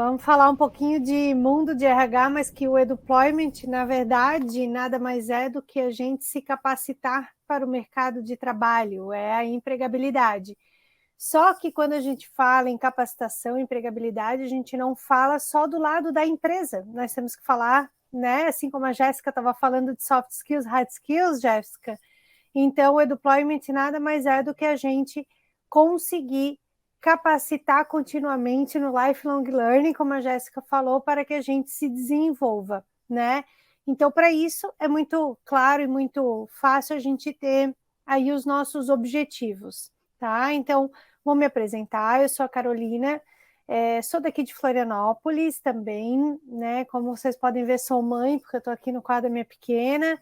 Vamos falar um pouquinho de mundo de RH, mas que o Eduployment, na verdade, nada mais é do que a gente se capacitar para o mercado de trabalho, é a empregabilidade. Só que quando a gente fala em capacitação e empregabilidade, a gente não fala só do lado da empresa. Nós temos que falar, né? Assim como a Jéssica estava falando de soft skills, hard skills, Jéssica. Então, o Eduployment nada mais é do que a gente conseguir capacitar continuamente no lifelong learning, como a Jéssica falou, para que a gente se desenvolva, né? Então, para isso, é muito claro e muito fácil a gente ter aí os nossos objetivos, tá? Então, vou me apresentar, eu sou a Carolina, sou daqui de Florianópolis também, né? Como vocês podem ver, sou mãe, porque eu estou aqui no quadro da minha pequena,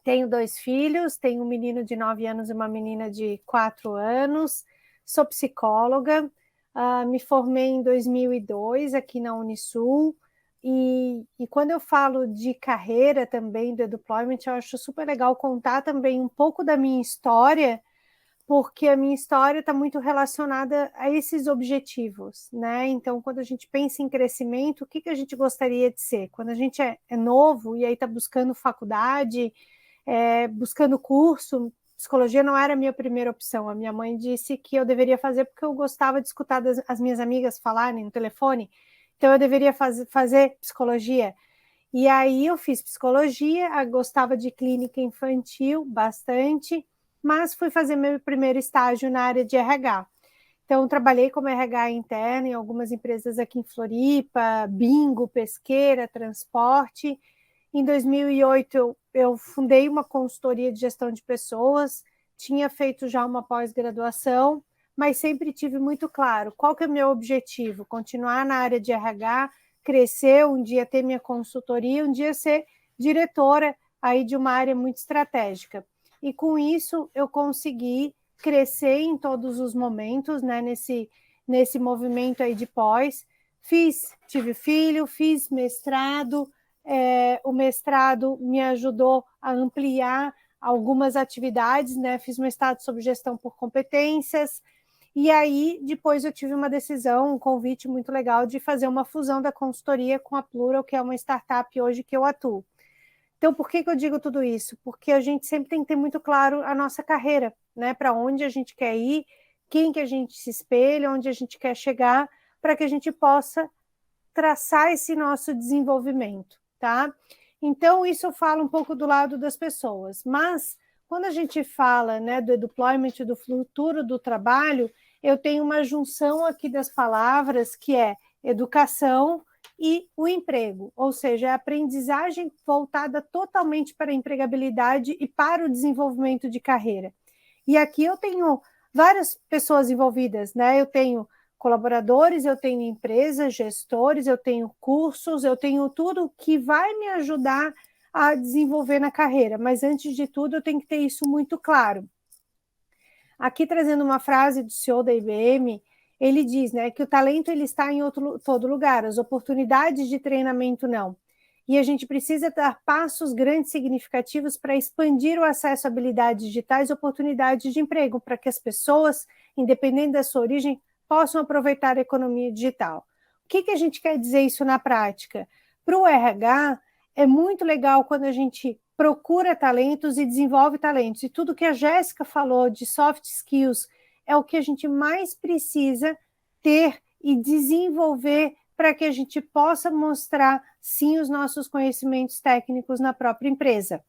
tenho 2 filhos, tenho um menino de 9 anos e uma menina de 4 anos, sou psicóloga, me formei em 2002 aqui na Unisul, e quando eu falo de carreira também do Eduployment, eu acho super legal contar também um pouco da minha história, porque a minha história está muito relacionada a esses objetivos, né? Então, quando a gente pensa em crescimento, o que a gente gostaria de ser? Quando a gente é novo e aí está buscando faculdade, buscando curso, psicologia não era a minha primeira opção. A minha mãe disse que eu deveria fazer porque eu gostava de escutar as minhas amigas falarem no telefone, então eu deveria fazer psicologia. E aí eu fiz psicologia, gostava de clínica infantil bastante, mas fui fazer meu primeiro estágio na área de RH. Então, trabalhei como RH interno em algumas empresas aqui em Floripa, Bingo, Pesqueira, Transporte. Em 2008, eu fundei uma consultoria de gestão de pessoas, tinha feito já uma pós-graduação, mas sempre tive muito claro qual que é o meu objetivo, continuar na área de RH, crescer, um dia ter minha consultoria, um dia ser diretora aí de uma área muito estratégica. E com isso eu consegui crescer em todos os momentos, né, nesse movimento aí de pós. Tive filho, fiz mestrado, o mestrado me ajudou a ampliar algumas atividades, né? Fiz mestrado sobre gestão por competências, e aí depois eu tive uma decisão, um convite muito legal de fazer uma fusão da consultoria com a Plural, que é uma startup hoje que eu atuo. Então, por que eu digo tudo isso? Porque a gente sempre tem que ter muito claro a nossa carreira, né? Para onde a gente quer ir, quem que a gente se espelha, onde a gente quer chegar, para que a gente possa traçar esse nosso desenvolvimento, tá? Então, isso eu falo um pouco do lado das pessoas, mas quando a gente fala, né, do deployment, do futuro do trabalho, eu tenho uma junção aqui das palavras que é educação e o emprego, ou seja, a aprendizagem voltada totalmente para a empregabilidade e para o desenvolvimento de carreira. E aqui eu tenho várias pessoas envolvidas, né? Eu tenho colaboradores, eu tenho empresas, gestores, eu tenho cursos, eu tenho tudo que vai me ajudar a desenvolver na carreira, mas antes de tudo eu tenho que ter isso muito claro. Aqui trazendo uma frase do CEO da IBM, ele diz, né, que o talento ele está em todo lugar, as oportunidades de treinamento não. E a gente precisa dar passos grandes significativos para expandir o acesso a habilidades digitais e oportunidades de emprego, para que as pessoas, independente da sua origem, possam aproveitar a economia digital. O que a gente quer dizer isso na prática? Para o RH, é muito legal quando a gente procura talentos e desenvolve talentos. E tudo que a Jéssica falou de soft skills é o que a gente mais precisa ter e desenvolver para que a gente possa mostrar, sim, os nossos conhecimentos técnicos na própria empresa,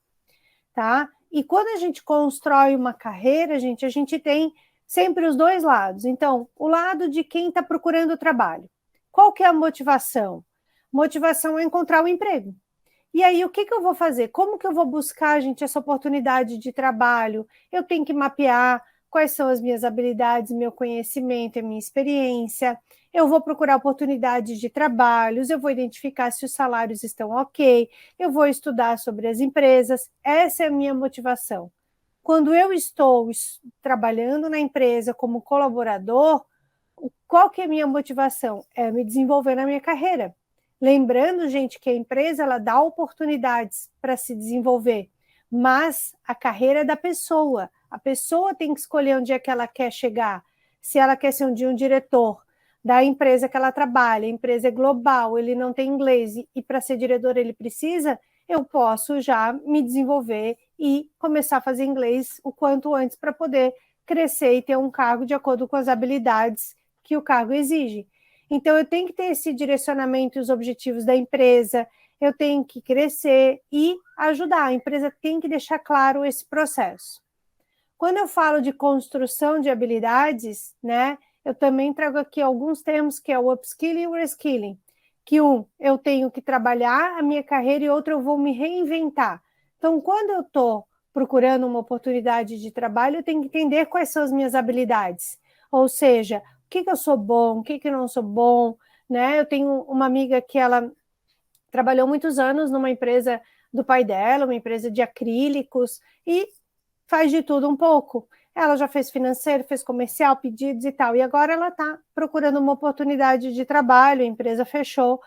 tá? E quando a gente constrói uma carreira, gente, a gente tem sempre os dois lados. Então, o lado de quem está procurando trabalho. Qual que é a motivação? Motivação é encontrar o emprego. E aí, o que eu vou fazer? Como que eu vou buscar, gente, essa oportunidade de trabalho? Eu tenho que mapear quais são as minhas habilidades, meu conhecimento, a minha experiência. Eu vou procurar oportunidades de trabalhos, eu vou identificar se os salários estão ok, eu vou estudar sobre as empresas. Essa é a minha motivação. Quando eu estou trabalhando na empresa como colaborador, qual que é a minha motivação? É me desenvolver na minha carreira. Lembrando, gente, que a empresa ela dá oportunidades para se desenvolver, mas a carreira é da pessoa. A pessoa tem que escolher onde é que ela quer chegar. Se ela quer ser um dia um diretor, da empresa que ela trabalha, a empresa é global, ele não tem inglês e para ser diretor ele precisa, eu posso já me desenvolver e começar a fazer inglês o quanto antes para poder crescer e ter um cargo de acordo com as habilidades que o cargo exige. Então, eu tenho que ter esse direcionamento e os objetivos da empresa, eu tenho que crescer e ajudar. A empresa tem que deixar claro esse processo. Quando eu falo de construção de habilidades, né, eu também trago aqui alguns termos que é o upskilling e o reskilling. Que eu tenho que trabalhar a minha carreira e outro, eu vou me reinventar. Então, quando eu estou procurando uma oportunidade de trabalho, eu tenho que entender quais são as minhas habilidades. Ou seja, o que eu sou bom, o que eu não sou bom, né? Eu tenho uma amiga que ela trabalhou muitos anos numa empresa do pai dela, uma empresa de acrílicos, e faz de tudo um pouco. Ela já fez financeiro, fez comercial, pedidos e tal, e agora ela está procurando uma oportunidade de trabalho, a empresa fechou,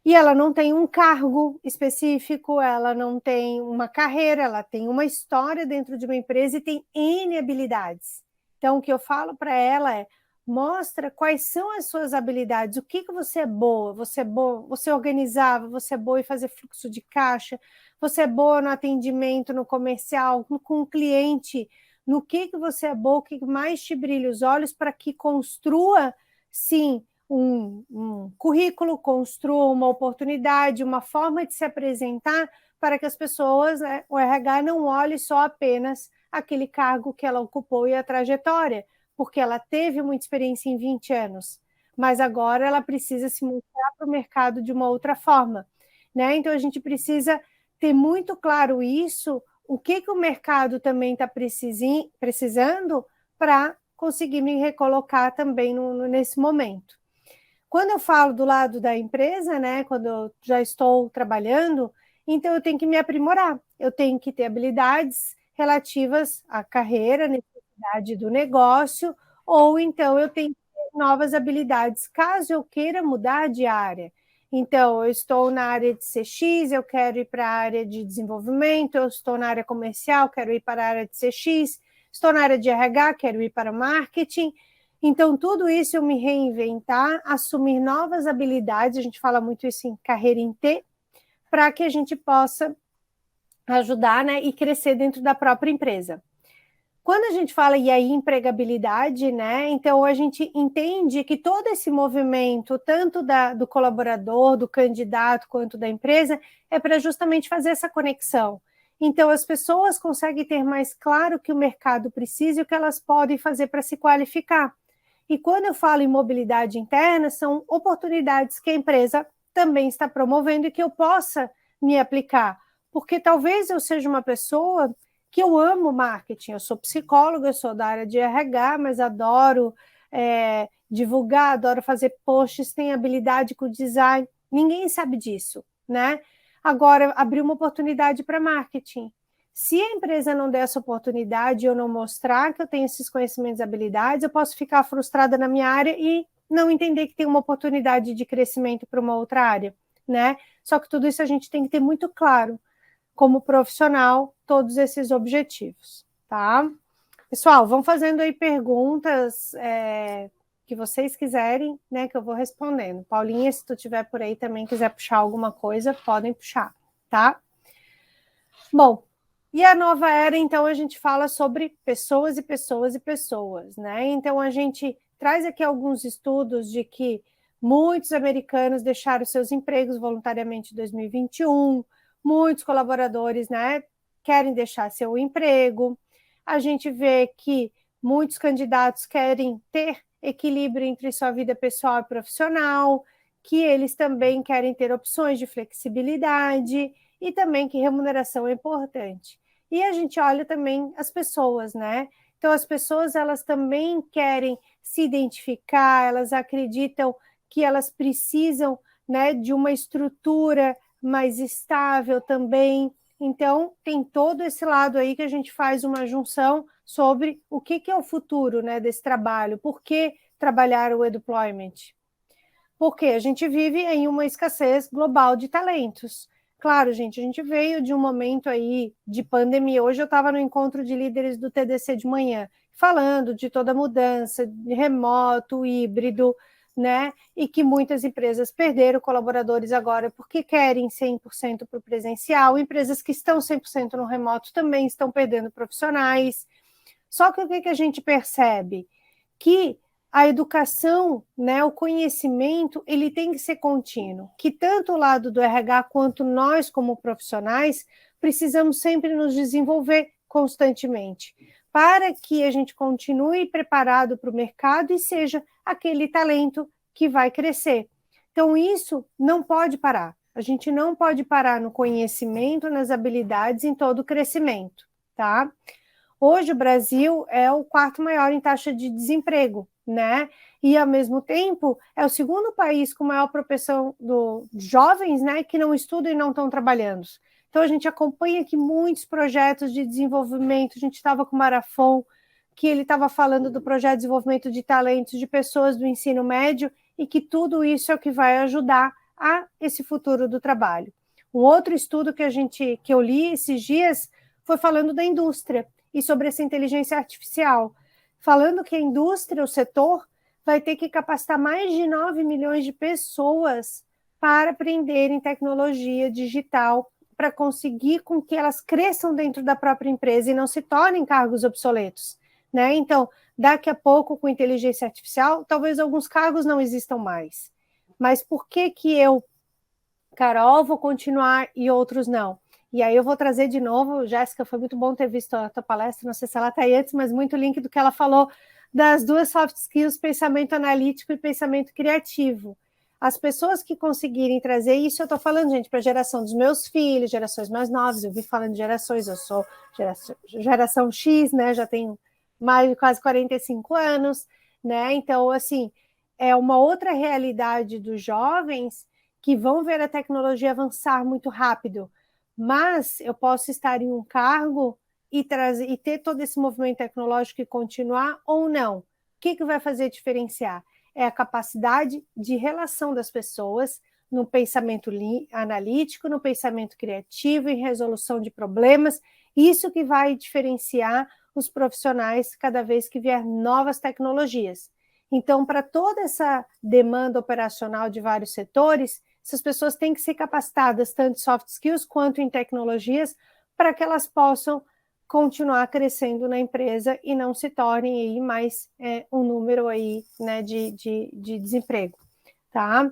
e ela não tem um cargo específico, ela não tem uma carreira, ela tem uma história dentro de uma empresa e tem N habilidades. Então, o que eu falo para ela é, mostra quais são as suas habilidades, o que você é boa, você organizava, você é boa em fazer fluxo de caixa, você é boa no atendimento, no comercial, com o cliente, no que você é boa, o que mais te brilha os olhos para que construa, sim, um currículo, construa uma oportunidade, uma forma de se apresentar para que as pessoas, né, o RH não olhe só apenas aquele cargo que ela ocupou e a trajetória, porque ela teve muita experiência em 20 anos, mas agora ela precisa se mostrar para o mercado de uma outra forma, né? Então a gente precisa ter muito claro isso, o que o mercado também está precisando para conseguir me recolocar também nesse momento. Quando eu falo do lado da empresa, né, quando eu já estou trabalhando, então eu tenho que me aprimorar, eu tenho que ter habilidades relativas à carreira, necessidade do negócio, ou então eu tenho que ter novas habilidades, caso eu queira mudar de área. Então, eu estou na área de CX, eu quero ir para a área de desenvolvimento, eu estou na área comercial, quero ir para a área de CX, estou na área de RH, quero ir para marketing. Então, tudo isso eu me reinventar, assumir novas habilidades, a gente fala muito isso em carreira em T, para que a gente possa ajudar, né, e crescer dentro da própria empresa. Quando a gente fala e aí empregabilidade, né, então a gente entende que todo esse movimento, tanto do colaborador, do candidato, quanto da empresa, é para justamente fazer essa conexão. Então, as pessoas conseguem ter mais claro o que o mercado precisa e o que elas podem fazer para se qualificar. E quando eu falo em mobilidade interna, são oportunidades que a empresa também está promovendo e que eu possa me aplicar. Porque talvez eu seja uma pessoa que eu amo marketing, eu sou psicóloga, eu sou da área de RH, mas adoro divulgar, adoro fazer posts, tenho habilidade com design, ninguém sabe disso, né? Agora, abrir uma oportunidade para marketing. Se a empresa não der essa oportunidade, eu não mostrar que eu tenho esses conhecimentos e habilidades, eu posso ficar frustrada na minha área e não entender que tem uma oportunidade de crescimento para uma outra área, né? Só que tudo isso a gente tem que ter muito claro, como profissional, todos esses objetivos, tá? Pessoal, vão fazendo aí perguntas que vocês quiserem, né, que eu vou respondendo. Paulinha, se tu tiver por aí também quiser puxar alguma coisa, podem puxar, tá? Bom, e a nova era, então, a gente fala sobre pessoas e pessoas e pessoas, né? Então, a gente traz aqui alguns estudos de que muitos americanos deixaram seus empregos voluntariamente em 2021, muitos colaboradores, né, querem deixar seu emprego. A gente vê que muitos candidatos querem ter equilíbrio entre sua vida pessoal e profissional, que eles também querem ter opções de flexibilidade e também que remuneração é importante. E a gente olha também as pessoas, né? Então, as pessoas, elas também querem se identificar, elas acreditam que elas precisam, né, de uma estrutura mais estável também. Então, tem todo esse lado aí que a gente faz uma junção sobre o que é o futuro, né, desse trabalho. Por que trabalhar o e-deployment? Porque a gente vive em uma escassez global de talentos. Claro, gente, a gente veio de um momento aí de pandemia. Hoje eu estava no encontro de líderes do TDC de manhã, falando de toda a mudança, de remoto, híbrido, né? E que muitas empresas perderam colaboradores agora porque querem 100% para o presencial. Empresas que estão 100% no remoto também estão perdendo profissionais. Só que o que a gente percebe? Que a educação, né, o conhecimento, ele tem que ser contínuo, que tanto o lado do RH quanto nós como profissionais precisamos sempre nos desenvolver constantemente, para que a gente continue preparado para o mercado e seja aquele talento que vai crescer. Então, isso não pode parar. A gente não pode parar no conhecimento, nas habilidades, em todo o crescimento, tá? Hoje o Brasil é o quarto maior em taxa de desemprego, né? E ao mesmo tempo é o segundo país com maior propensão de jovens, né, que não estudam e não estão trabalhando. Então a gente acompanha aqui muitos projetos de desenvolvimento. A gente estava com o Marafon, que ele estava falando do projeto de desenvolvimento de talentos de pessoas do ensino médio e que tudo isso é o que vai ajudar a esse futuro do trabalho. Um outro estudo que eu li esses dias foi falando da indústria e sobre essa inteligência artificial, falando que a indústria, o setor, vai ter que capacitar mais de 9 milhões de pessoas para aprenderem tecnologia digital, para conseguir com que elas cresçam dentro da própria empresa e não se tornem cargos obsoletos, né? Então, daqui a pouco, com inteligência artificial, talvez alguns cargos não existam mais. Mas por que eu, Carol, vou continuar e outros não? E aí eu vou trazer de novo, Jéssica, foi muito bom ter visto a tua palestra, não sei se ela está aí antes, mas muito link do que ela falou das duas soft skills, pensamento analítico e pensamento criativo. As pessoas que conseguirem trazer isso, eu estou falando, gente, para a geração dos meus filhos, gerações mais novas, eu vi falando de gerações, eu sou geração X, né, já tenho mais de quase 45 anos, né, então, assim, é uma outra realidade dos jovens que vão ver a tecnologia avançar muito rápido, mas eu posso estar em um cargo e ter todo esse movimento tecnológico e continuar ou não. O que vai fazer diferenciar? É a capacidade de relação das pessoas no pensamento analítico, no pensamento criativo, em resolução de problemas. Isso que vai diferenciar os profissionais cada vez que vier novas tecnologias. Então, para toda essa demanda operacional de vários setores, essas pessoas têm que ser capacitadas tanto em soft skills quanto em tecnologias para que elas possam continuar crescendo na empresa e não se tornem aí mais um número aí, né, de desemprego, tá?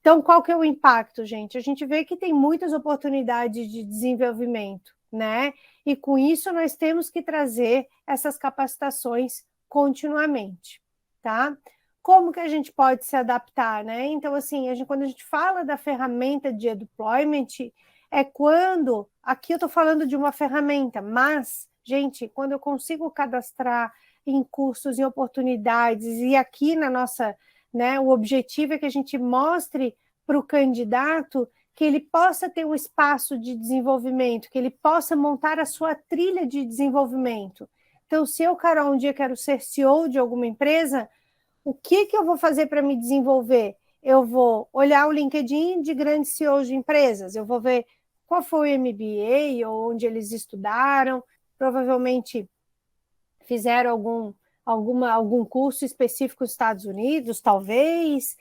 Então, qual que é o impacto, gente? A gente vê que tem muitas oportunidades de desenvolvimento, né? E com isso nós temos que trazer essas capacitações continuamente, tá? Como que a gente pode se adaptar, né? Então, assim, quando a gente fala da ferramenta de deployment, é quando, aqui eu estou falando de uma ferramenta, mas, gente, quando eu consigo cadastrar em cursos, em oportunidades, e aqui na nossa, né, o objetivo é que a gente mostre para o candidato que ele possa ter um espaço de desenvolvimento, que ele possa montar a sua trilha de desenvolvimento. Então, se eu, Carol, um dia quero ser CEO de alguma empresa, o que eu vou fazer para me desenvolver? Eu vou olhar o LinkedIn de grandes CEOs de empresas, eu vou ver qual foi o MBA, ou onde eles estudaram, provavelmente fizeram algum curso específico nos Estados Unidos, talvez,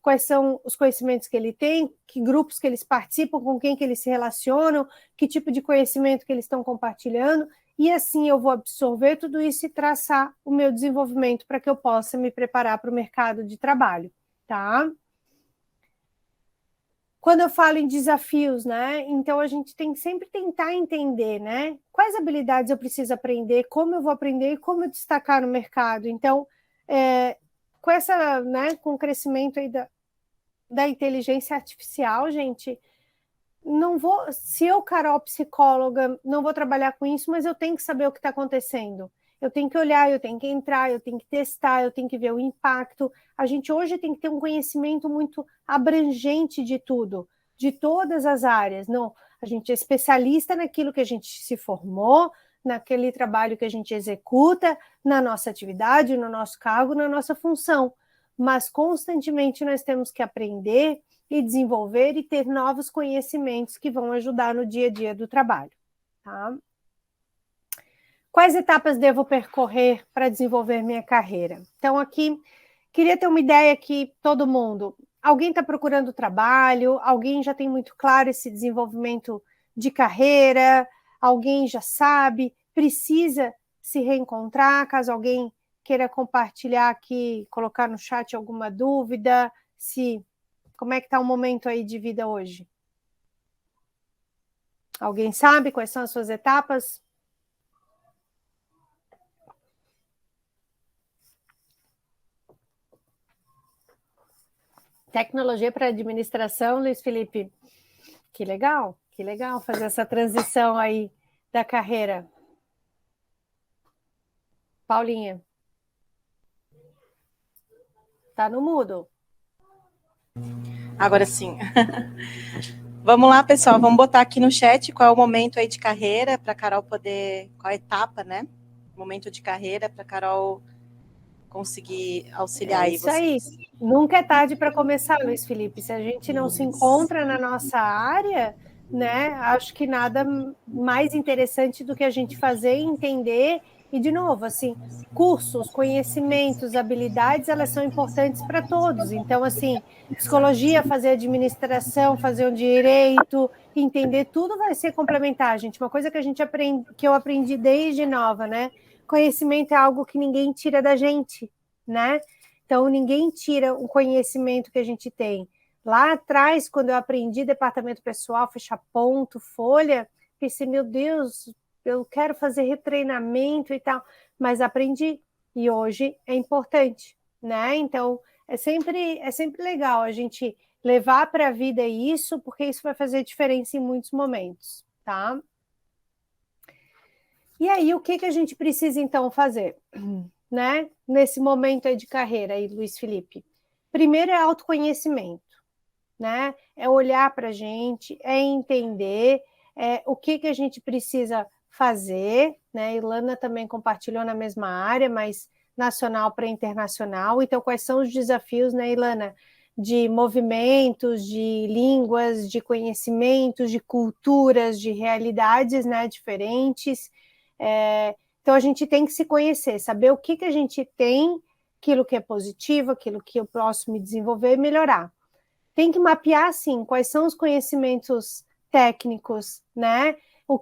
quais são os conhecimentos que ele tem, que grupos que eles participam, com quem que eles se relacionam, que tipo de conhecimento que eles estão compartilhando, e assim eu vou absorver tudo isso e traçar o meu desenvolvimento para que eu possa me preparar para o mercado de trabalho, tá? Quando eu falo em desafios, né? Então a gente tem que sempre tentar entender, né? Quais habilidades eu preciso aprender, como eu vou aprender e como eu destacar no mercado. Então, com essa, né, com o crescimento aí da inteligência artificial, gente, não vou, se eu, Carol, psicóloga, não vou trabalhar com isso, mas eu tenho que saber o que está acontecendo. Eu tenho que olhar, eu tenho que entrar, eu tenho que testar, eu tenho que ver o impacto. A gente hoje tem que ter um conhecimento muito abrangente de tudo, de todas as áreas. Não, a gente é especialista naquilo que a gente se formou, naquele trabalho que a gente executa, na nossa atividade, no nosso cargo, na nossa função. Mas constantemente nós temos que aprender e desenvolver e ter novos conhecimentos que vão ajudar no dia a dia do trabalho, tá? Quais etapas devo percorrer para desenvolver minha carreira? Então, aqui queria ter uma ideia aqui, todo mundo. Alguém está procurando trabalho? Alguém já tem muito claro esse desenvolvimento de carreira? Alguém já sabe? Precisa se reencontrar? Caso alguém queira compartilhar aqui, colocar no chat alguma dúvida, como é que está o momento aí de vida hoje? Alguém sabe quais são as suas etapas? Tecnologia para administração, Luiz Felipe. Que legal fazer essa transição aí da carreira. Paulinha. Tá no mudo. Agora sim. Vamos lá, pessoal, vamos botar aqui no chat qual é o momento aí de carreira para a Carol poder, qual a etapa, né? Momento de carreira para a Carol conseguir auxiliar aí vocês. Aí. Nunca é tarde para começar, Luiz Felipe. Se a gente não se encontra na nossa área, né? Acho que nada mais interessante do que a gente fazer e entender. E, de novo, assim, cursos, conhecimentos, habilidades, elas são importantes para todos. Então, assim, psicologia, fazer administração, fazer um direito, entender tudo vai ser complementar, gente. Uma coisa que a gente aprende, que eu aprendi desde nova, né? Conhecimento é algo que ninguém tira da gente, né? Então, ninguém tira o conhecimento que a gente tem. Lá atrás, quando eu aprendi departamento pessoal, fechar ponto, folha, pensei, meu Deus, eu quero fazer retreinamento e tal, mas aprendi, e hoje é importante, né? Então, é sempre legal a gente levar para a vida isso, porque isso vai fazer diferença em muitos momentos, tá? E aí, o que a gente precisa, então, fazer? Né? Nesse momento aí de carreira, aí, Luiz Felipe. Primeiro é autoconhecimento, né? É olhar para a gente, é entender o que a gente precisa fazer, né? Ilana também compartilhou na mesma área, mas nacional para internacional. Então, quais são os desafios, né, Ilana? De movimentos, de línguas, de conhecimentos, de culturas, de realidades, né, diferentes. Então, a gente tem que se conhecer, saber o que a gente tem, aquilo que é positivo, aquilo que eu posso me desenvolver e melhorar. Tem que mapear, assim, quais são os conhecimentos técnicos, né?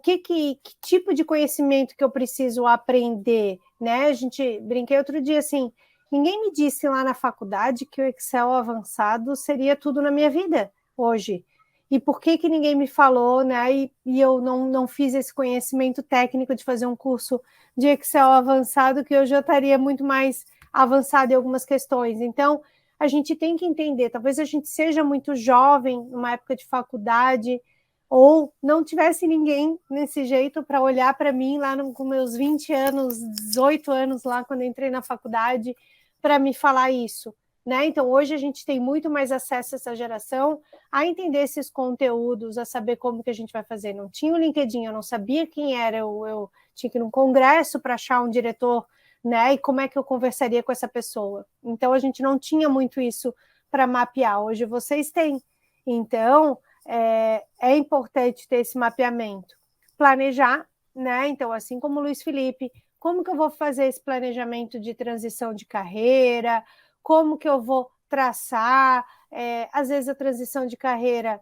Que tipo de conhecimento que eu preciso aprender, né? A gente brinquei outro dia, assim, ninguém me disse lá na faculdade que o Excel avançado seria tudo na minha vida hoje. E por que ninguém me falou, né? E eu não fiz esse conhecimento técnico de fazer um curso de Excel avançado, que hoje eu estaria muito mais avançado em algumas questões. Então, a gente tem que entender, talvez a gente seja muito jovem, numa época de faculdade, ou não tivesse ninguém nesse jeito para olhar para mim lá com meus 20 anos, 18 anos lá, quando entrei na faculdade, para me falar isso. Né? Então, hoje a gente tem muito mais acesso a essa geração a entender esses conteúdos, a saber como que a gente vai fazer. Não tinha o LinkedIn, eu não sabia quem era, eu tinha que ir num congresso para achar um diretor, né? E como é que eu conversaria com essa pessoa? Então, a gente não tinha muito isso para mapear. Hoje vocês têm. Então, é importante ter esse mapeamento. Planejar, né? Então, assim como o Luiz Felipe, como que eu vou fazer esse planejamento de transição de carreira? Como que eu vou traçar? Às vezes a transição de carreira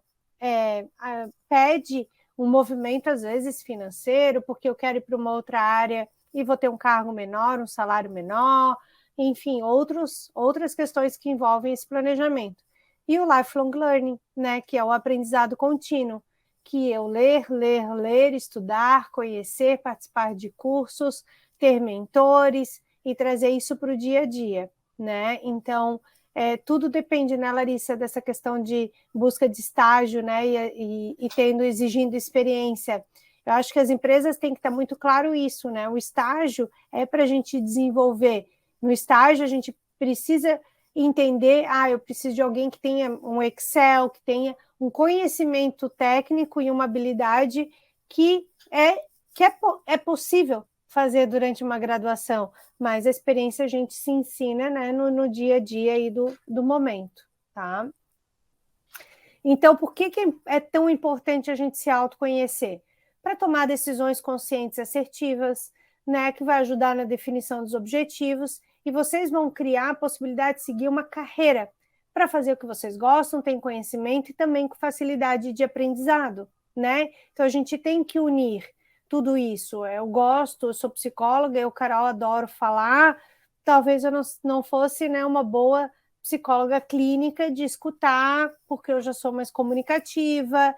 pede um movimento, às vezes, financeiro, porque eu quero ir para uma outra área e vou ter um cargo menor, um salário menor, enfim, outras questões que envolvem esse planejamento. E o lifelong learning, né, que é o aprendizado contínuo, que eu ler, estudar, conhecer, participar de cursos, ter mentores e trazer isso para o dia a dia, né? Então, tudo depende, né, Larissa, dessa questão de busca de estágio, né, e exigindo experiência. Eu acho que as empresas têm que estar muito claro isso, né? O estágio é para a gente desenvolver. No estágio, a gente precisa entender, eu preciso de alguém que tenha um Excel, que tenha um conhecimento técnico e uma habilidade que é possível fazer durante uma graduação, mas a experiência a gente se ensina, né, no dia a dia aí do momento, tá? Então, por que é tão importante a gente se autoconhecer? Para tomar decisões conscientes e assertivas, né, que vai ajudar na definição dos objetivos e vocês vão criar a possibilidade de seguir uma carreira para fazer o que vocês gostam, tem conhecimento e também com facilidade de aprendizado, né? Então a gente tem que unir tudo isso. Eu gosto, eu sou psicóloga, eu, Carol, adoro falar. Talvez eu não fosse, né, uma boa psicóloga clínica de escutar, porque eu já sou mais comunicativa.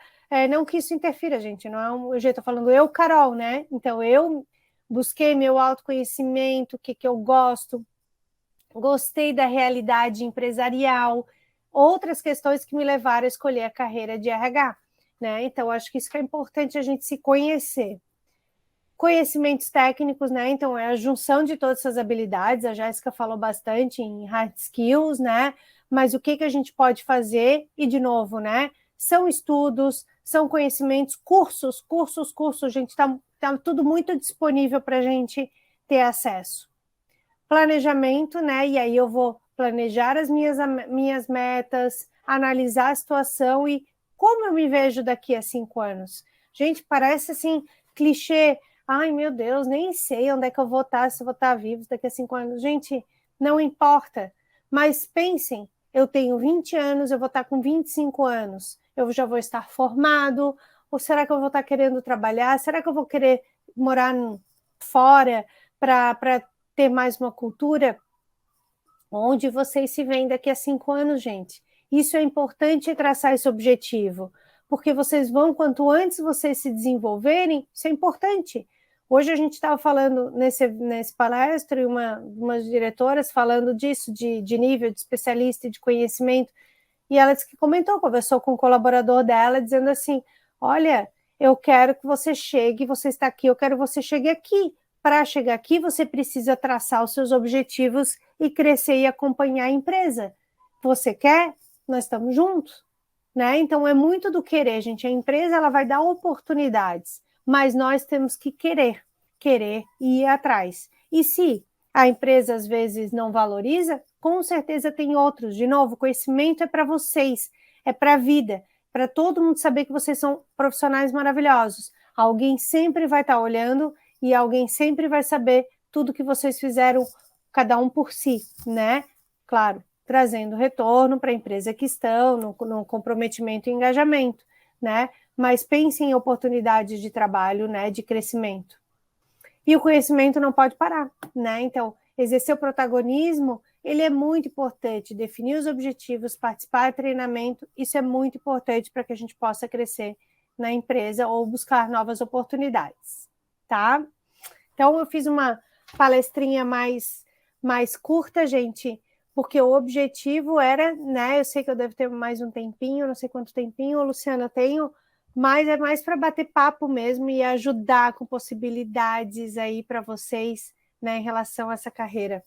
Não que isso interfira, gente, não é um jeito, eu falando eu, Carol, né? Então eu busquei meu autoconhecimento, o que eu gosto, gostei da realidade empresarial, outras questões que me levaram a escolher a carreira de RH, né? Então acho que isso que é importante a gente se conhecer. Conhecimentos técnicos, né? Então, é a junção de todas essas habilidades. A Jéssica falou bastante em hard skills, né? Mas o que a gente pode fazer? E, de novo, né? São estudos, são conhecimentos, cursos. Gente, tá tudo muito disponível para a gente ter acesso. Planejamento, né? E aí eu vou planejar as minhas metas, analisar a situação e como eu me vejo daqui a 5 anos. Gente, parece assim, clichê. Ai, meu Deus, nem sei onde é que eu vou estar, se eu vou estar vivo daqui a 5 anos. Gente, não importa. Mas pensem, eu tenho 20 anos, eu vou estar com 25 anos. Eu já vou estar formado? Ou será que eu vou estar querendo trabalhar? Será que eu vou querer morar fora para ter mais uma cultura? Onde vocês se veem daqui a 5 anos, gente? Isso é importante traçar esse objetivo, porque vocês vão, quanto antes vocês se desenvolverem, isso é importante. Hoje a gente estava falando nesse palestra, e umas diretoras falando disso, de nível de especialista e de conhecimento, e ela disse que conversou com um colaborador dela, dizendo assim, olha, eu quero que você chegue, você está aqui, eu quero que você chegue aqui. Para chegar aqui, você precisa traçar os seus objetivos e crescer e acompanhar a empresa. Você quer? Nós estamos juntos, né? Então é muito do querer, gente. A empresa ela vai dar oportunidades, mas nós temos que querer e ir atrás. E se a empresa às vezes não valoriza, com certeza tem outros. De novo, conhecimento é para vocês, é para a vida, para todo mundo saber que vocês são profissionais maravilhosos. Alguém sempre vai estar olhando e alguém sempre vai saber tudo que vocês fizeram, cada um por si, né? Claro, trazendo retorno para a empresa que estão, no comprometimento e engajamento, né? Mas pensem em oportunidades de trabalho, né? De crescimento. E o conhecimento não pode parar, né? Então, exercer o protagonismo, ele é muito importante. Definir os objetivos, participar de treinamento, isso é muito importante para que a gente possa crescer na empresa ou buscar novas oportunidades, tá? Então, eu fiz uma palestrinha mais curta, gente, porque o objetivo era, né? Eu sei que eu devo ter mais um tempinho, não sei quanto tempinho, Luciana, eu tenho, mas é mais para bater papo mesmo e ajudar com possibilidades aí para vocês, né, em relação a essa carreira.